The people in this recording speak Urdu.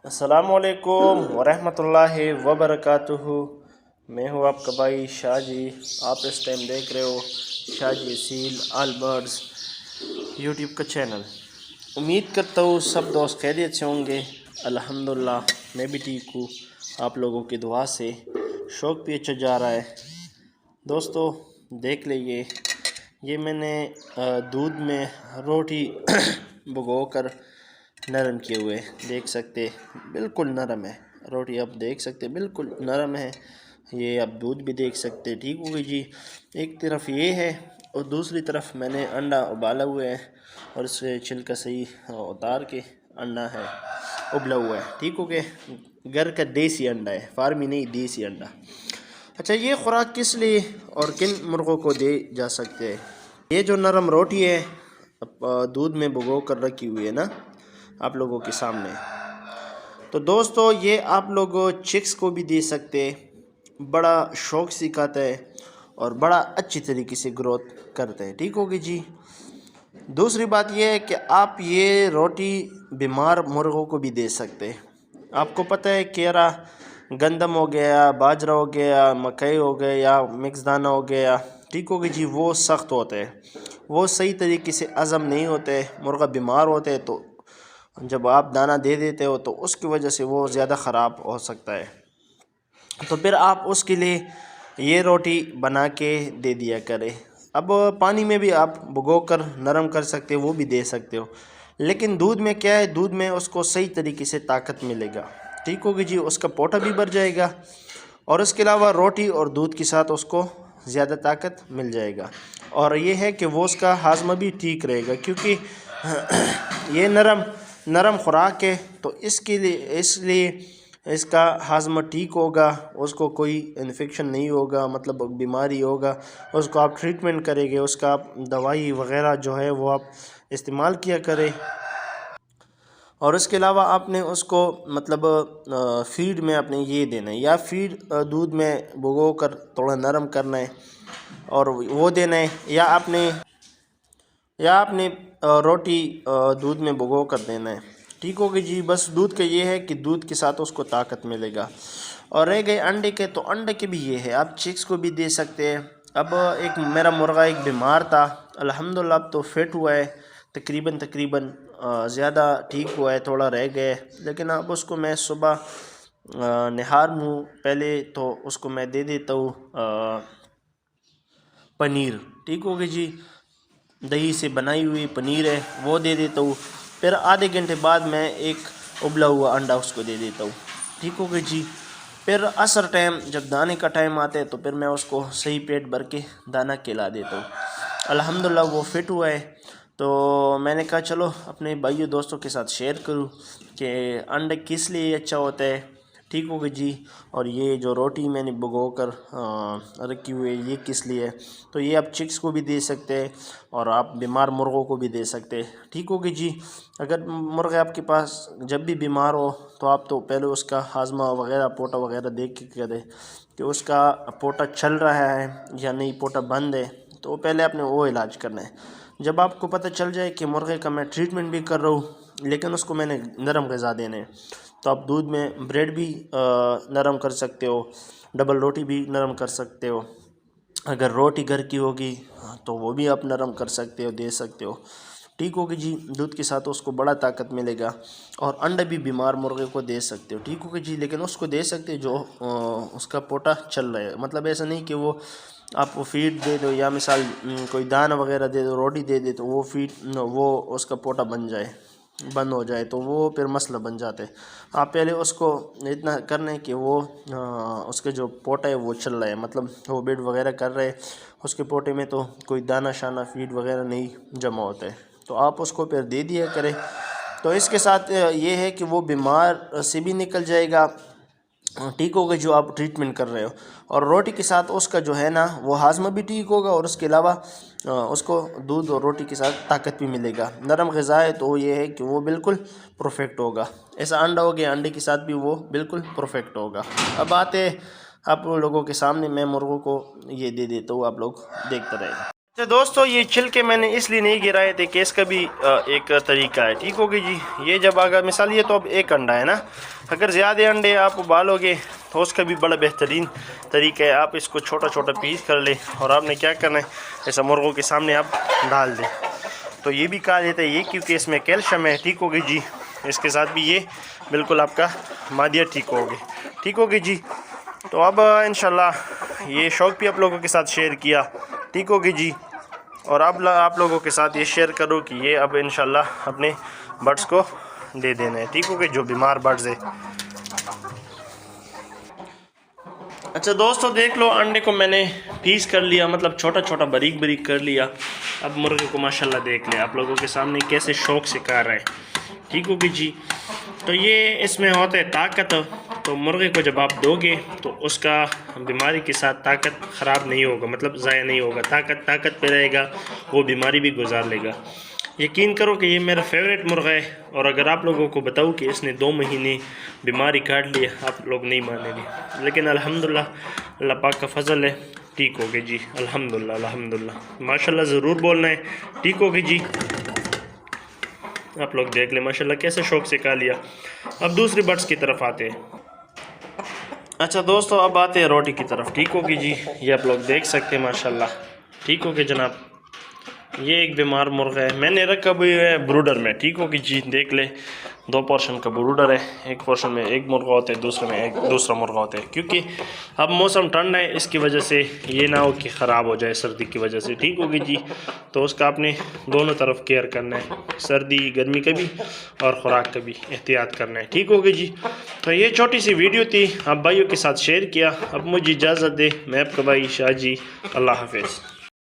السلام علیکم ورحمۃ اللہ وبرکاتہ۔ میں ہوں آپ کا بھائی شاہ جی۔ آپ اس ٹائم دیکھ رہے ہو شاہ جی اسیل آل برڈز یوٹیوب کا چینل۔ امید کرتا ہوں سب دوست خیریت سے ہوں گے۔ الحمدللہ میں بھی ٹھیک ہوں، آپ لوگوں کی دعا سے۔ شوق بھی اچھا جا رہا ہے۔ دوستو دیکھ لیجیے، یہ میں نے دودھ میں روٹی بھگو کر نرم کیے ہوئے، دیکھ سکتے بالکل نرم ہے روٹی، آپ دیکھ سکتے بالکل نرم ہے۔ یہ آپ دودھ بھی دیکھ سکتے، ٹھیک ہوگی جی۔ ایک طرف یہ ہے اور دوسری طرف میں نے انڈا ابالا ہوا ہے اور اس سے چھلکا صحیح اتار کے انڈا ہے ابلا ہوا ہے، ٹھیک ہو گیا۔ گھر کا دیسی انڈا ہے، فارمی نہیں، دیسی انڈا۔ اچھا، یہ خوراک کس لیے اور کن مرغوں کو دے جا سکتے ہیں؟ یہ جو نرم روٹی ہے دودھ میں بھگو کر رکھی ہوئی ہے نا آپ لوگوں کے سامنے، تو دوستو یہ آپ لوگ چکس کو بھی دے سکتے، بڑا شوق سے کھاتا ہے اور بڑا اچھی طریقے سے گروتھ کرتا ہے، ٹھیک ہوگی جی۔ دوسری بات یہ ہے کہ آپ یہ روٹی بیمار مرغوں کو بھی دے سکتے۔ آپ کو پتہ ہے کیرا گندم ہو گیا، باجرہ ہو گیا، مکئی ہو گیا یا مکس دانہ ہو گیا، ٹھیک ہوگی جی، وہ سخت ہوتے ہیں، وہ صحیح طریقے سے ہضم نہیں ہوتے، مرغہ بیمار ہوتے ہیں، تو جب آپ دانہ دے دیتے ہو تو اس کی وجہ سے وہ زیادہ خراب ہو سکتا ہے، تو پھر آپ اس کے لیے یہ روٹی بنا کے دے دیا کرے۔ اب پانی میں بھی آپ بھگو کر نرم کر سکتے، وہ بھی دے سکتے ہو، لیکن دودھ میں کیا ہے، دودھ میں اس کو صحیح طریقے سے طاقت ملے گا، ٹھیک ہوگی جی، اس کا پوٹا بھی بڑھ جائے گا اور اس کے علاوہ روٹی اور دودھ کے ساتھ اس کو زیادہ طاقت مل جائے گا، اور یہ ہے کہ وہ اس کا ہاضمہ بھی ٹھیک رہے گا، کیونکہ یہ نرم خوراک ہے، تو اس لیے اس کا ہاضمہ ٹھیک ہوگا، اس کو کوئی انفیکشن نہیں ہوگا، مطلب بیماری ہوگا، اس کو آپ ٹریٹمنٹ کریں گے، اس کا آپ دوائی وغیرہ جو ہے وہ آپ استعمال کیا کریں، اور اس کے علاوہ آپ نے اس کو مطلب فیڈ میں آپ نے یہ دینا ہے، یا فیڈ دودھ میں بھگو کر تھوڑا نرم کرنا ہے اور وہ دینا ہے، یا آپ نے روٹی دودھ میں بھگو کر دینا ہے، ٹھیک ہوگی جی۔ بس دودھ کا یہ ہے کہ دودھ کے ساتھ اس کو طاقت ملے گا، اور رہ گئے انڈے کے، تو انڈے کے بھی یہ ہے، آپ چکس کو بھی دے سکتے ہیں۔ اب ایک میرا مرغہ ایک بیمار تھا، الحمدللہ اب تو فٹ ہوا ہے، تقریباً زیادہ ٹھیک ہوا ہے، تھوڑا رہ گئے، لیکن اب اس کو میں صبح نہار منہ پہلے تو اس کو میں دے دیتا ہوں پنیر، ٹھیک ہوگی جی، دہی سے بنائی ہوئی پنیر ہے وہ دے دیتا ہوں، پھر آدھے گھنٹے بعد میں ایک ابلا ہوا انڈا اس کو دے دیتا ہوں، ٹھیک ہوگی جی۔ پھر عصر ٹائم جب دانے کا ٹائم آتا ہے تو پھر میں اس کو صحیح پیٹ بھر کے دانہ کھلا دیتا ہوں، الحمدللہ وہ فٹ ہوا ہے۔ تو میں نے کہا چلو اپنے بھائیوں دوستوں کے ساتھ شیئر کروں کہ انڈا کس لیے اچھا ہوتا ہے، ٹھیک ہوگی جی، اور یہ جو روٹی میں نے بھگو کر رکھی ہوئی ہے یہ کس لیے ہے، تو یہ آپ چکس کو بھی دے سکتے ہیں اور آپ بیمار مرغوں کو بھی دے سکتے ہیں، ٹھیک ہوگی جی۔ اگر مرغ آپ کے پاس جب بھی بیمار ہو تو آپ تو پہلے اس کا ہاضمہ وغیرہ پوٹا وغیرہ دیکھ کے کریں کہ اس کا پوٹا چل رہا ہے یا نہیں، پوٹا بند ہے، تو پہلے آپ نے وہ علاج کرنا ہے۔ جب آپ کو پتہ چل جائے کہ مرغے کا میں ٹریٹمنٹ بھی کر رہا ہوں لیکن اس کو میں نے نرم غذا دینے ہیں، تو آپ دودھ میں بریڈ بھی نرم کر سکتے ہو، ڈبل روٹی بھی نرم کر سکتے ہو، اگر روٹی گھر کی ہوگی تو وہ بھی آپ نرم کر سکتے ہو، دے سکتے ہو، ٹھیک ہوگی جی۔ دودھ کے ساتھ اس کو بڑا طاقت ملے گا، اور انڈا بھی بیمار مرغے کو دے سکتے ہو، ٹھیک ہوگی جی، لیکن اس کو دے سکتے جو اس کا پوٹا چل رہا ہے، مطلب ایسا نہیں کہ وہ آپ فیڈ دے دو یا مثال کوئی دانہ وغیرہ دے دو، روٹی دے دے تو وہ اس کا پوٹا بند ہو جائے تو وہ پھر مسئلہ بن جاتا ہے۔ آپ پہلے اس کو اتنا کرنا ہے کہ وہ اس کے جو پوٹا ہے وہ چل رہا ہے، مطلب وہ بیڈ وغیرہ کر رہے اس کے پوٹے میں، تو کوئی دانہ شانہ فیڈ وغیرہ نہیں جمع ہوتا ہے، تو آپ اس کو پھر دے دیا کریں، تو اس کے ساتھ یہ ہے کہ وہ بیمار سے بھی نکل جائے گا، ٹھیک ہوگا جو آپ ٹریٹمنٹ کر رہے ہو، اور روٹی کے ساتھ اس کا جو ہے نا وہ ہاضمہ بھی ٹھیک ہوگا، اور اس کے علاوہ اس کو دودھ اور روٹی کے ساتھ طاقت بھی ملے گا، نرم غذا ہے تو یہ ہے کہ وہ بالکل پرفیکٹ ہوگا، ایسا انڈا ہو گیا، انڈے کے ساتھ بھی وہ بالکل پرفیکٹ ہوگا۔ اب آتے آپ لوگوں کے سامنے میں مرغوں کو یہ دے دیتا ہوں، آپ لوگ دیکھتے رہے۔ اچھا دوستو، یہ چھلکے میں نے اس لیے نہیں گرائے تھے کہ اس کا بھی ایک طریقہ ہے، ٹھیک ہوگی جی۔ یہ جب اگر مثال یہ تو اب ایک انڈا ہے نا، اگر زیادہ انڈے آپ ابالو گے تو اس کا بھی بڑا بہترین طریقہ ہے، آپ اس کو چھوٹا چھوٹا پیس کر لیں اور آپ نے کیا کرنا ہے، ایسا مرغوں کے سامنے آپ ڈال دیں۔ تو یہ بھی کہا جاتا ہے یہ کیونکہ اس میں کیلشیم ہے، ٹھیک ہوگی جی۔ اس کے ساتھ بھی یہ بالکل آپ کا معدیت ٹھیک ہوگی جی۔ تو اب انشاءاللہ یہ شوق بھی آپ لوگوں کے ساتھ شیئر کیا، ٹھیک ہوگی جی۔ اور اب آپ لوگوں کے ساتھ یہ شیئر کرو کہ یہ اب انشاءاللہ اپنے برڈز کو دے دینا ہے، ٹھیک ہوگی، جو بیمار برڈز ہے۔ اچھا دوستو دیکھ لو، انڈے کو میں نے پیس کر لیا، مطلب چھوٹا چھوٹا باریک کر لیا۔ اب مرغے کو ماشاءاللہ دیکھ لیں آپ لوگوں کے سامنے کیسے شوق سے کھا رہا ہے، ٹھیک ہوگی جی۔ تو یہ اس میں ہوتا ہے طاقت، تو مرغے کو جب آپ دو گے تو اس کا بیماری کے ساتھ طاقت خراب نہیں ہوگا، مطلب ضائع نہیں ہوگا، طاقت پہ رہے گا، وہ بیماری بھی گزار لے گا۔ یقین کرو کہ یہ میرا فیوریٹ مرغہ ہے، اور اگر آپ لوگوں کو بتاؤں کہ اس نے 2 مہینے بیماری کاٹ لی، آپ لوگ نہیں مانیں گے، لیکن الحمدللہ اللہ پاک کا فضل ہے، ٹھیک ہوگی جی، الحمدللہ ماشاءاللہ ضرور بولنا ہے، ٹھیک ہوگی جی۔ آپ لوگ دیکھ لیں ماشاءاللہ کیسے شوق سے کھا لیا۔ اب دوسری برڈز کی طرف آتے ہیں۔ اچھا دوستو اب آتے ہیں روٹی کی طرف، ٹھیک ہوگی جی۔ یہ آپ لوگ دیکھ سکتے ہیں ماشاءاللہ، ٹھیک ہوگی جناب۔ یہ ایک بیمار مرغہ ہے، میں نے رکھا بھی ہے بروڈر میں، ٹھیک ہوگی جی۔ دیکھ لیں 2 پورشن کا بروڈر ہے، ایک پورشن میں ایک مرغہ ہوتا ہے، دوسرے میں دوسرا مرغہ ہوتا ہے، کیونکہ اب موسم ٹھنڈا ہے، اس کی وجہ سے یہ نہ ہو کہ خراب ہو جائے سردی کی وجہ سے، ٹھیک ہوگی جی۔ تو اس کا آپ نے دونوں طرف کیئر کرنا ہے، سردی گرمی کا بھی اور خوراک کا بھی احتیاط کرنا ہے، ٹھیک ہوگی جی۔ تو یہ چھوٹی سی ویڈیو تھی، آپ بھائیوں کے ساتھ شیئر کیا۔ اب مجھے اجازت دے، میں آپ کا بھائی شاہ جی، اللہ حافظ۔